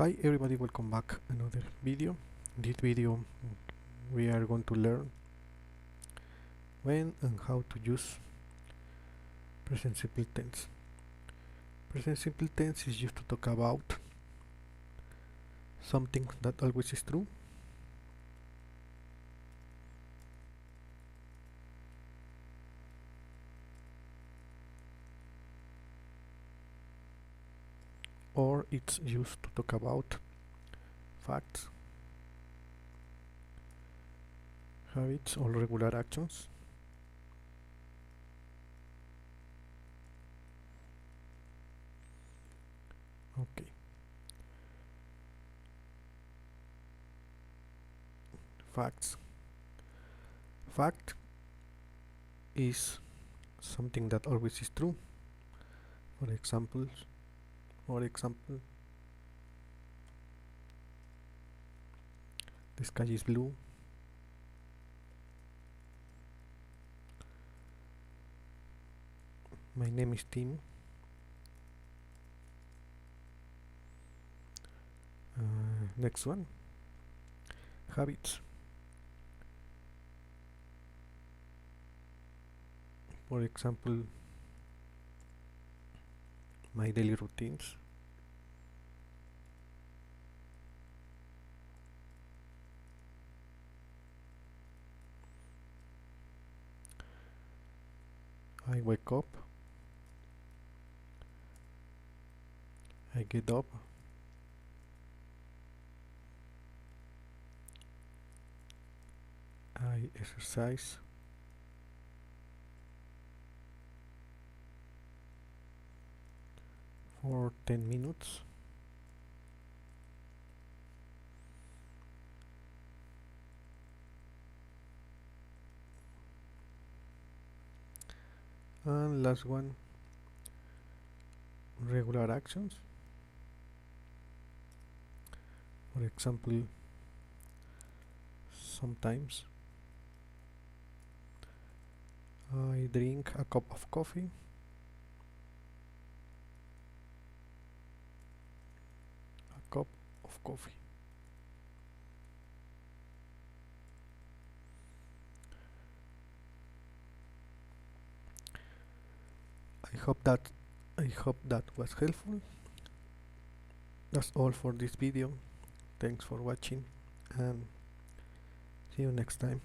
Hi everybody, welcome back another video. In this video we are going to learn when and how to use present simple tense. Present simple tense is used to talk about something that always is true or it's used to talk about facts, habits or regular actions. Okay. Facts. Fact is something that always is true. For example, the sky is blue. My name is Tim. Next one. Habits. For example, my daily routines. I wake up. I get up. I exercise. For 10 minutes. And last one, regular actions. For example, sometimes I drink a cup of coffee. A cup of coffee. I hope that was helpful. That's all for this video. Thanks for watching and see you next time.